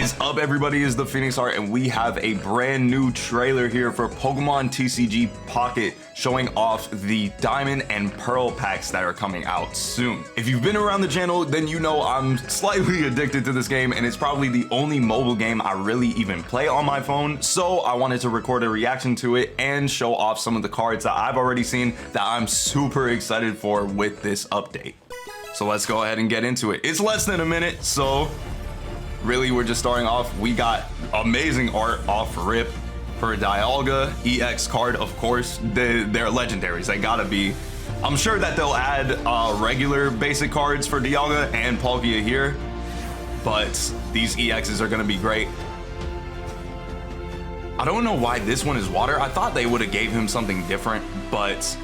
is up, everybody? Is ThePhoenixHeart, and we have a brand new trailer here for Pokemon TCG Pocket showing off the Diamond and Pearl packs that are coming out soon. If you've been around the channel, then you know I'm slightly addicted to this game, and it's probably the only mobile game I really even play on my phone. So I wanted to record a reaction to it and show off some of the cards that I've already seen that I'm super excited for with this update. So let's go ahead and get into it. It's less than a minute, so really we're just starting off. We got amazing art off rip for Dialga EX card, of course. They're legendaries, they gotta be. I'm sure that they'll add regular basic cards for Dialga and Palkia here, but these EXs are gonna be great. I don't know why this one is water. I thought they would have gave him something different, but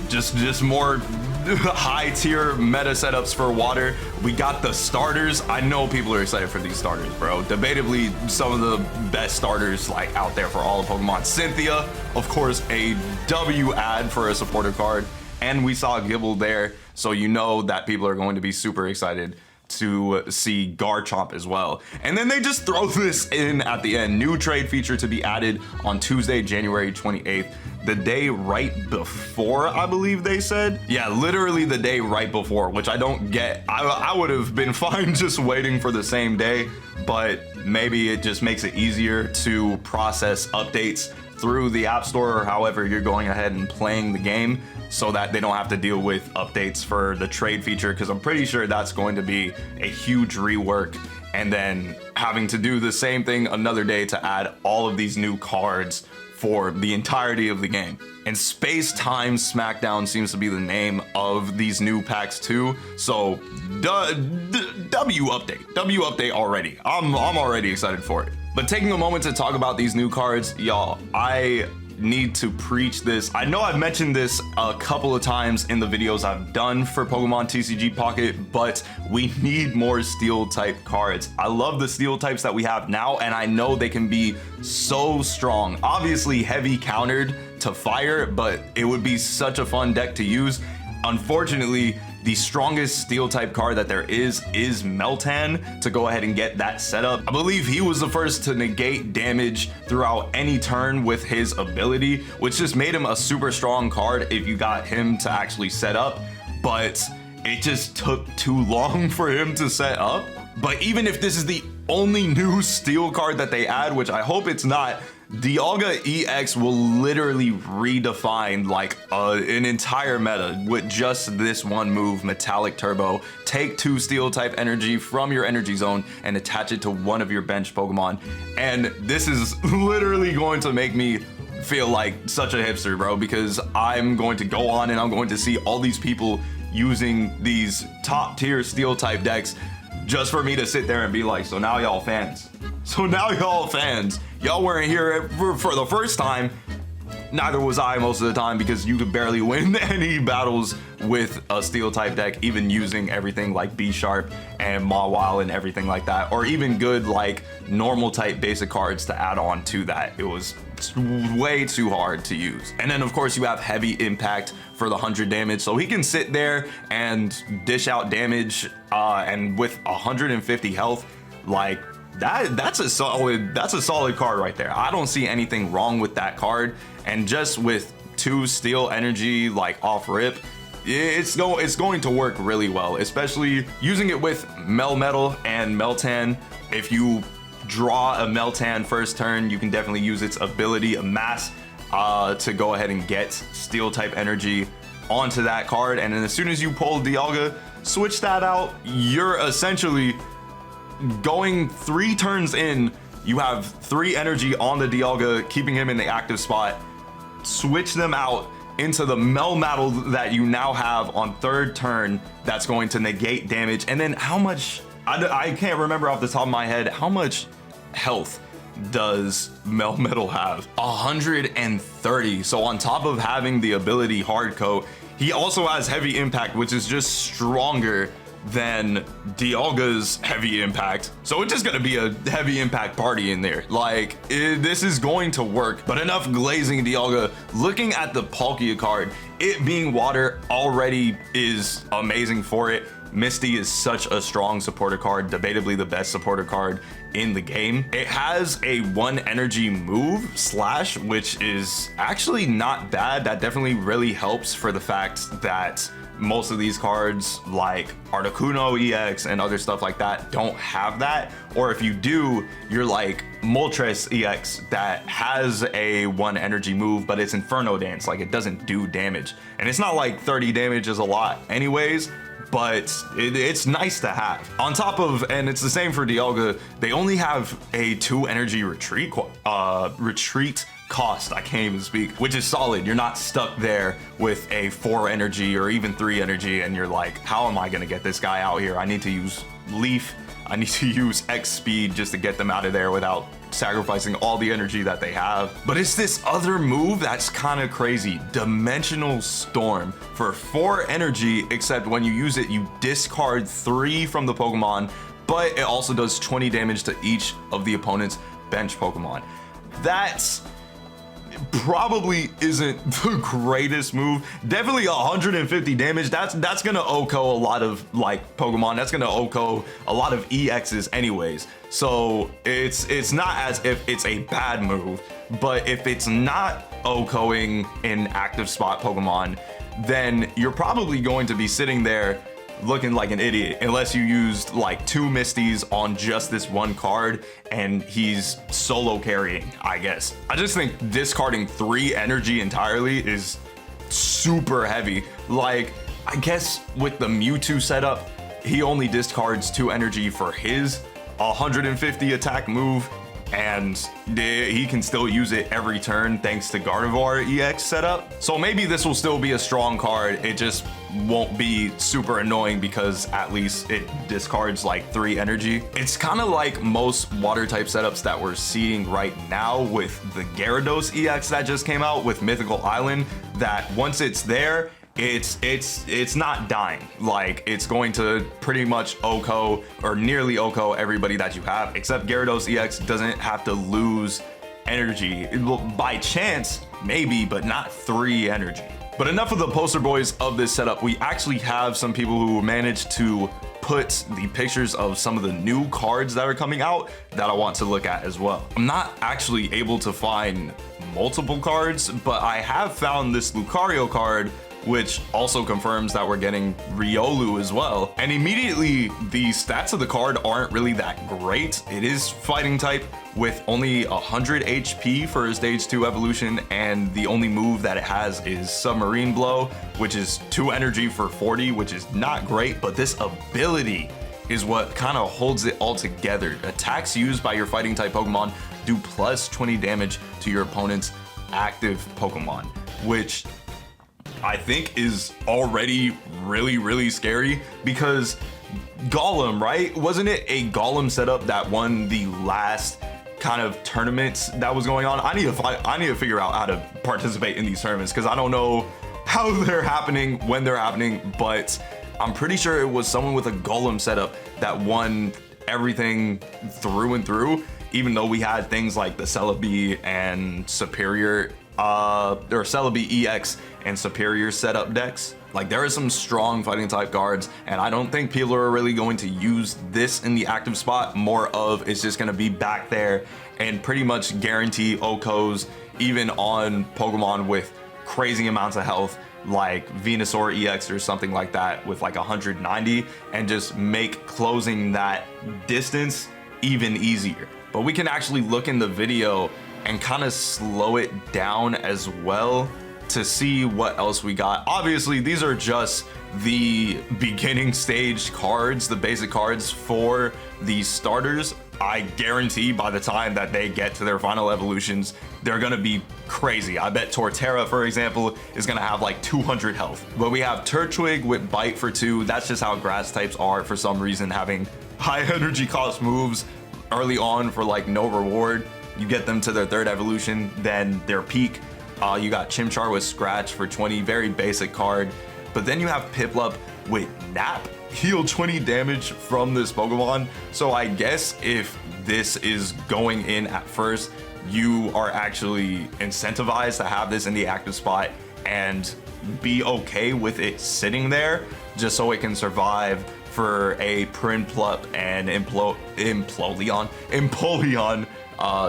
just more high tier meta setups for water. We got the starters. I know people are excited for these starters, bro. Debatably some of the best starters like out there for all of Pokemon. Cynthia, of course, a W ad for a supporter card, and we saw Gibble there, so you know that people are going to be super excited to see Garchomp as well. And then they just throw this in at the end. New trade feature to be added on Tuesday, January 28th. The day right before, I believe they said. Yeah, literally the day right before, which I don't get. I would have been fine just waiting for the same day, but maybe it just makes it easier to process updates through the App Store or however you're going ahead and playing the game, so that they don't have to deal with updates for the trade feature, because I'm pretty sure that's going to be a huge rework, and then having to do the same thing another day to add all of these new cards for the entirety of the game. And SpaceTime Smackdown seems to be the name of these new packs too. So W update already. I'm already excited for it. But taking a moment to talk about these new cards, y'all, I need to preach this. I know I've mentioned this a couple of times in the videos I've done for Pokemon TCG Pocket, but we need more steel type cards. I love the steel types that we have now, and I know they can be so strong. Obviously heavy countered to fire, but it would be such a fun deck to use. Unfortunately, the strongest steel type card that there is Meltan to go ahead and get that setup. I believe he was the first to negate damage throughout any turn with his ability, which just made him a super strong card if you got him to actually set up, but it just took too long for him to set up. But even if this is the only new steel card that they add, which I hope it's not, Dialga EX will literally redefine like an entire meta with just this one move, Metallic Turbo. Take 2 steel type energy from your energy zone and attach it to one of your bench Pokemon. And this is literally going to make me feel like such a hipster, bro, because I'm going to go on and I'm going to see all these people using these top tier steel type decks just for me to sit there and be like, so now y'all fans. So now y'all fans, y'all weren't here for the first time. Neither was I most of the time, because you could barely win any battles with a steel type deck, even using everything like B Sharp and Mawile and everything like that, or even good like normal type basic cards to add on to that. It was way too hard to use. And then of course you have heavy impact for the 100 damage, so he can sit there and dish out damage, and with 150 health, like that's a solid card right there. I don't see anything wrong with that card. And just with 2 steel energy like off rip, it's going to work really well, especially using it with Melmetal and Meltan. If you draw a Meltan first turn, you can definitely use its ability Amass to go ahead and get steel type energy onto that card. And then as soon as you pull Dialga, switch that out, you're essentially going 3 turns in, you have 3 energy on the Dialga, keeping him in the active spot. Switch them out into the Melmetal that you now have on 3rd turn, that's going to negate damage. And then how much, I can't remember off the top of my head, how much health does Melmetal have? 130. So on top of having the ability Hard Coat, he also has heavy impact, which is just stronger than Dialga's heavy impact. So it's just gonna be a heavy impact party in there. Like, this is going to work. But enough glazing Dialga. Looking at the Palkia card, it being water already is amazing for it. Misty is such a strong supporter card, debatably the best supporter card in the game. It has a 1 energy move, Slash, which is actually not bad. That definitely really helps for the fact that most of these cards like Articuno EX and other stuff like that don't have that. Or if you do, you're like Moltres EX that has a 1 energy move, but it's Inferno Dance, like it doesn't do damage. And it's not like 30 damage is a lot anyways, but it's nice to have. On top of, and it's the same for Dialga, they only have a 2 energy retreat cost, I can't even speak, which is solid. You're not stuck there with a 4 energy or even 3 energy and you're like, how am I gonna get this guy out here? I need to use Leaf, I need to use X speed just to get them out of there without sacrificing all the energy that they have. But it's this other move that's kind of crazy. Dimensional Storm for 4 energy, except when you use it, you discard 3 from the Pokemon, but it also does 20 damage to each of the opponent's bench Pokemon. That's probably isn't the greatest move. Definitely 150 damage. That's gonna OHKO a lot of like Pokemon. That's gonna OHKO a lot of EXs anyways. So it's not as if it's a bad move, but if it's not OHKOing in active spot Pokemon, then you're probably going to be sitting there looking like an idiot unless you used like 2 Misties on just this 1 card and he's solo carrying, I guess. I just think discarding 3 energy entirely is super heavy. Like, I guess with the Mewtwo setup, he only discards 2 energy for his 150 attack move, and he can still use it every turn thanks to Gardevoir EX setup. So maybe this will still be a strong card. It just won't be super annoying because at least it discards like 3 energy. It's kind of like most water type setups that we're seeing right now with the Gyarados EX that just came out with Mythical Island, that once it's there, it's not dying. Like, it's going to pretty much OHKO or nearly OHKO everybody that you have, except Gyarados EX doesn't have to lose energy. It will, by chance, maybe, but not 3 energy. But enough of the poster boys of this setup. We actually have some people who managed to put the pictures of some of the new cards that are coming out that I want to look at as well. I'm not actually able to find multiple cards, but I have found this Lucario card, which also confirms that we're getting Riolu as well. And immediately the stats of the card aren't really that great. It is fighting type with only 100 HP for a stage 2 evolution, and the only move that it has is Submarine Blow, which is 2 energy for 40, which is not great, but this ability is what kind of holds it all together. Attacks used by your fighting type Pokemon do plus 20 damage to your opponent's active Pokemon, which I think is already really, really scary, because Golem, right? Wasn't it a Golem setup that won the last kind of tournaments that was going on? I need to figure out how to participate in these tournaments, because I don't know how they're happening, when they're happening, but I'm pretty sure it was someone with a Golem setup that won everything through and through, even though we had things like the Celebi and Superior, or Celebi EX and Superior setup decks. Like, there are some strong fighting type cards, and I don't think people are really going to use this in the active spot. More of it's just going to be back there and pretty much guarantee OHKOs even on Pokemon with crazy amounts of health like Venusaur EX or something like that with like 190, and just make closing that distance even easier. But we can actually look in the video and kind of slow it down as well to see what else we got. Obviously, these are just the beginning stage cards, the basic cards for these starters. I guarantee by the time that they get to their final evolutions, they're gonna be crazy. I bet Torterra, for example, is gonna have like 200 health. But we have Turtwig with Bite for 2. That's just how grass types are for some reason, having high energy cost moves early on for like no reward. You get them to their 3rd evolution, then their peak. You got Chimchar with Scratch for 20, very basic card. But then you have Piplup with Nap, heal 20 damage from this Pokemon. So I guess if this is going in at first, you are actually incentivized to have this in the active spot and be okay with it sitting there just so it can survive for a Prinplup and Empoleon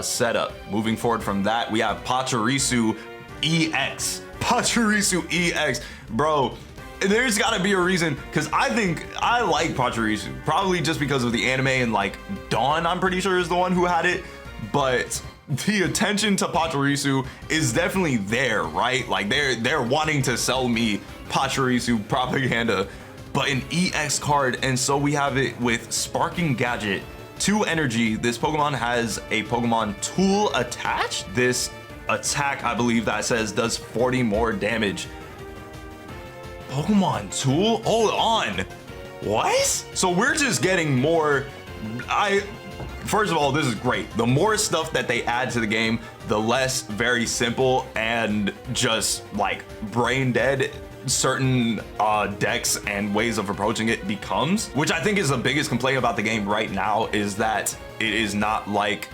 setup. Moving forward from that, we have Pachirisu EX. Pachirisu EX, bro. There's got to be a reason, because I think I like Pachirisu, probably just because of the anime, and like Dawn, I'm pretty sure, is the one who had it, but the attention to Pachirisu is definitely there, right? Like they're wanting to sell me Pachirisu propaganda, but an EX card, and so we have it with Sparking Gadget, 2 energy. This Pokemon has a Pokemon tool attached. This attack, I believe that says, does 40 more damage. Pokemon tool? Hold on. What? So we're just getting more. First of all, this is great. The more stuff that they add to the game, the less very simple and just like brain dead certain decks and ways of approaching it becomes, which I think is the biggest complaint about the game right now, is that it is not like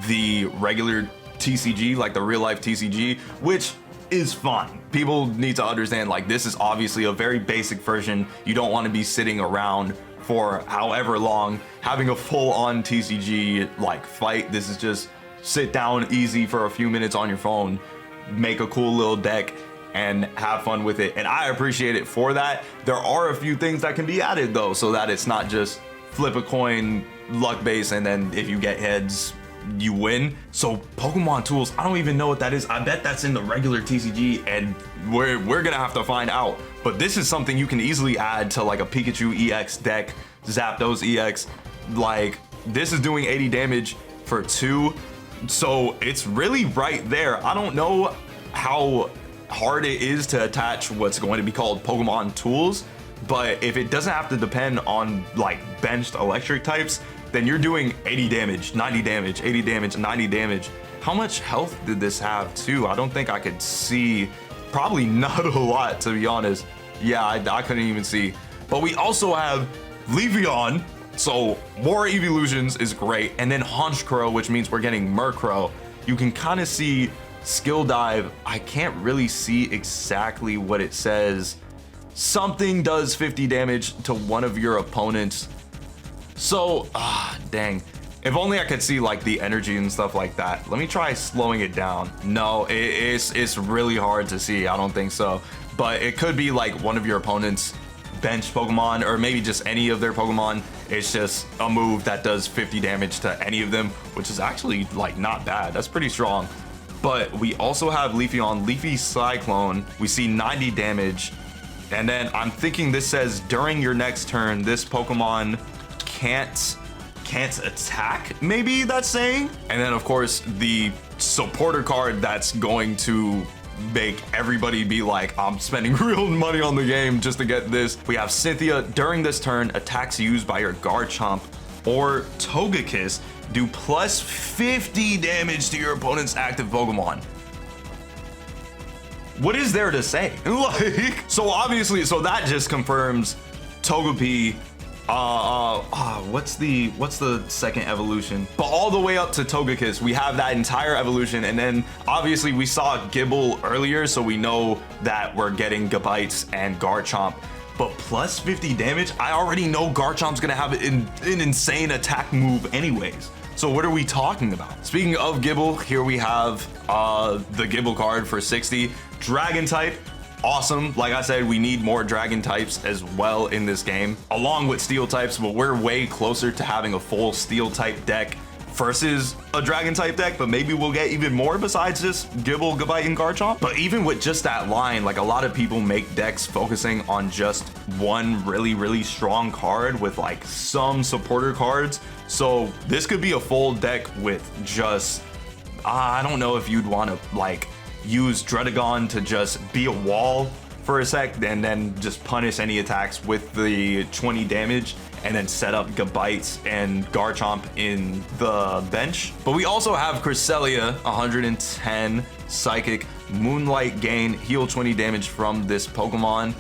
the regular TCG, like the real life TCG, which is fine. People need to understand, like, this is obviously a very basic version. You don't want to be sitting around for however long having a full-on TCG like fight. This is just sit down easy for a few minutes on your phone, make a cool little deck, and have fun with it. And I appreciate it for that. There are a few things that can be added though, so that it's not just flip a coin, luck base, and then if you get heads, you win. So Pokemon tools, I don't even know what that is. I bet that's in the regular TCG, and we're gonna have to find out. But this is something you can easily add to like a Pikachu EX deck, Zapdos EX. Like, this is doing 80 damage for 2, so it's really right there. I don't know how hard it is to attach what's going to be called Pokemon tools, but if it doesn't have to depend on like benched electric types, then you're doing 80 damage, 90 damage, 80 damage, 90 damage. How much health did this have too? I don't think I could see. Probably not a lot, to be honest. Yeah, I couldn't even see. But we also have Leafeon, so more evolutions is great. And then Honchkrow, which means we're getting Murkrow. You can kind of see Skill Dive. I can't really see exactly what it says. Something does 50 damage to one of your opponents. So, dang. If only I could see like the energy and stuff like that. Let me try slowing it down. No, it's really hard to see. I don't think so. But it could be like one of your opponent's bench Pokemon, or maybe just any of their Pokemon. It's just a move that does 50 damage to any of them, which is actually like not bad. That's pretty strong. But we also have Leafeon, Leafy Cyclone. We see 90 damage. And then I'm thinking this says during your next turn, this Pokemon can't attack, maybe that's saying. And then of course the supporter card that's going to make everybody be like, I'm spending real money on the game just to get this. We have Cynthia. During this turn, attacks used by your Garchomp or Togekiss do plus 50 damage to your opponent's active Pokemon. What is there to say? Like, so obviously, so that just confirms Togepi. What's the second evolution? But all the way up to Togekiss, we have that entire evolution, and then obviously we saw Gible earlier, so we know that we're getting Gabites and Garchomp. But plus 50 damage, I already know Garchomp's gonna have an insane attack move anyways. So what are we talking about? Speaking of Gible, here we have the Gible card for 60. Dragon type. Awesome. Like I said, we need more dragon types as well in this game, along with steel types, but we're way closer to having a full steel type deck versus a dragon type deck, but maybe we'll get even more besides just Gible, Gabite, and Garchomp. But even with just that line, like a lot of people make decks focusing on just one really strong card with like some supporter cards. So this could be a full deck with just, I don't know if you'd want to like use Dredagon to just be a wall for a sec and then just punish any attacks with the 20 damage and then set up Gabites and Garchomp in the bench. But we also have Cresselia, 110 Psychic, Moonlight Gain, heal 20 damage from this Pokemon,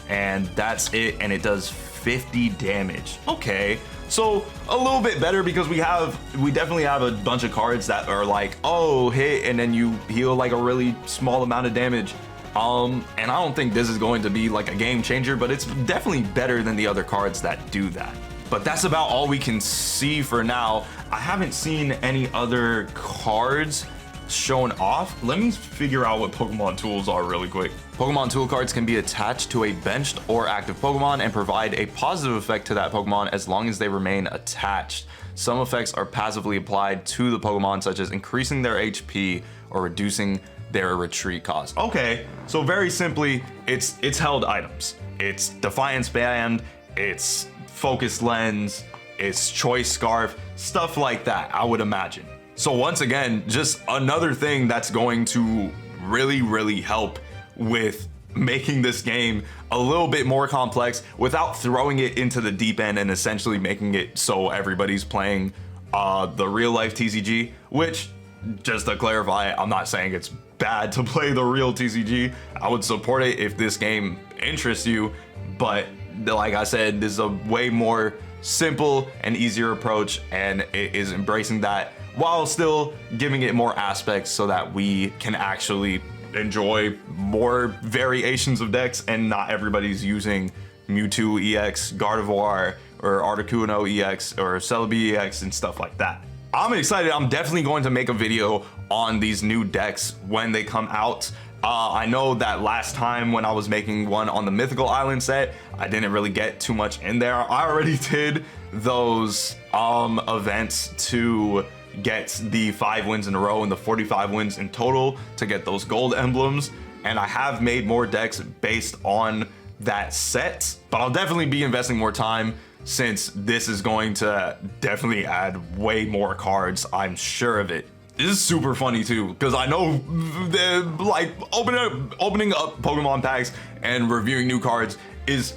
and that's it, and it does 50 damage. Okay, so a little bit better because we definitely have a bunch of cards that are like, oh, hit, and then you heal like a really small amount of damage. And I don't think this is going to be like a game changer, but it's definitely better than the other cards that do that. But that's about all we can see for now. I haven't seen any other cards shown off. Let me figure out what Pokemon tools are really quick. Pokemon tool cards can be attached to a benched or active Pokemon and provide a positive effect to that Pokemon as long as they remain attached. Some effects are passively applied to the Pokemon, such as increasing their HP or reducing their retreat cost. Okay, so very simply, it's held items. It's Defiance Band, it's Focus Lens, it's Choice Scarf, stuff like that, I would imagine. So once again, just another thing that's going to really help with making this game a little bit more complex without throwing it into the deep end and essentially making it so everybody's playing the real life TCG, which, just to clarify, I'm not saying it's bad to play the real TCG. I would support it if this game interests you, but like I said, this is a way more simple and easier approach, and it is embracing that while still giving it more aspects so that we can actually enjoy more variations of decks and not everybody's using Mewtwo EX, Gardevoir, or Articuno EX, or Celebi EX and stuff like that. I'm excited. I'm definitely going to make a video on these new decks when they come out. I know that last time when I was making one on the Mythical Island set, I didn't really get too much in there. I already did those events to get the 5 wins in a row and the 45 wins in total to get those gold emblems, and I have made more decks based on that set, but I'll definitely be investing more time since this is going to definitely add way more cards. I'm sure of it. This is super funny too, because I know like opening up Pokemon packs and reviewing new cards is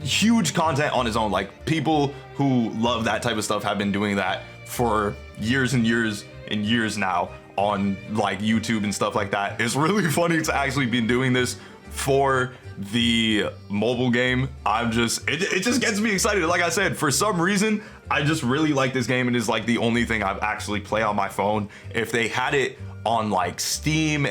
huge content on its own. Like, people who love that type of stuff have been doing that for years and years and years now on like YouTube and stuff like that. It's really funny to actually be doing this for the mobile game. It just gets me excited. Like I said, for some reason, I just really like this game, and it's like the only thing I've actually played on my phone. If they had it on like Steam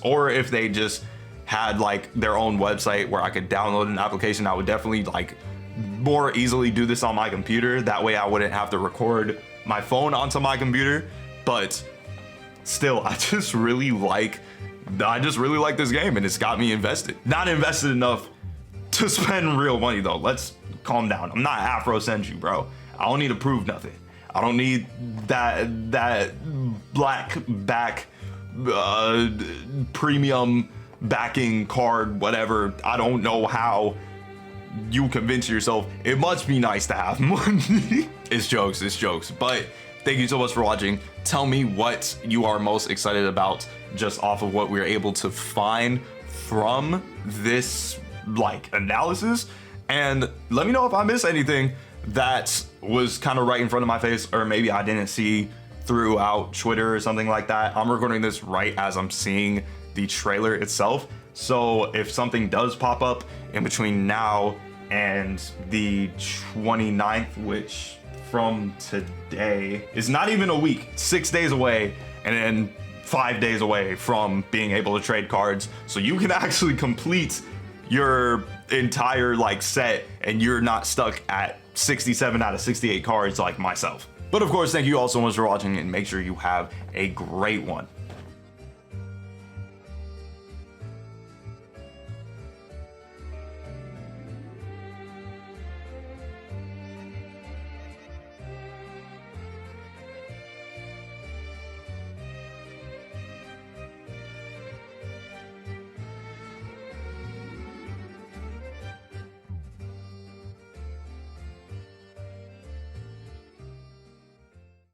or if they just had like their own website where I could download an application, I would definitely like more easily do this on my computer. That way I wouldn't have to record my phone onto my computer. But still, I just really like this game, and it's got me invested. Not invested enough to spend real money though. Let's calm down. I'm not Afro Senju, bro. I don't need to prove nothing. I don't need that black back premium backing card, whatever. I don't know how you convince yourself it must be nice to have money. It's jokes, but thank you so much for watching. Tell me what you are most excited about just off of what we were able to find from this like analysis, and let me know if I missed anything that was kind of right in front of my face, or maybe I didn't see throughout Twitter or something like that. I'm recording this right as I'm seeing the trailer itself, so if something does pop up in between now and the 29th, which from today is not even a week, 6 days away, and then 5 days away from being able to trade cards, so you can actually complete your entire like set and you're not stuck at 67 out of 68 cards like myself. But of course, thank you all so much for watching, and make sure you have a great one.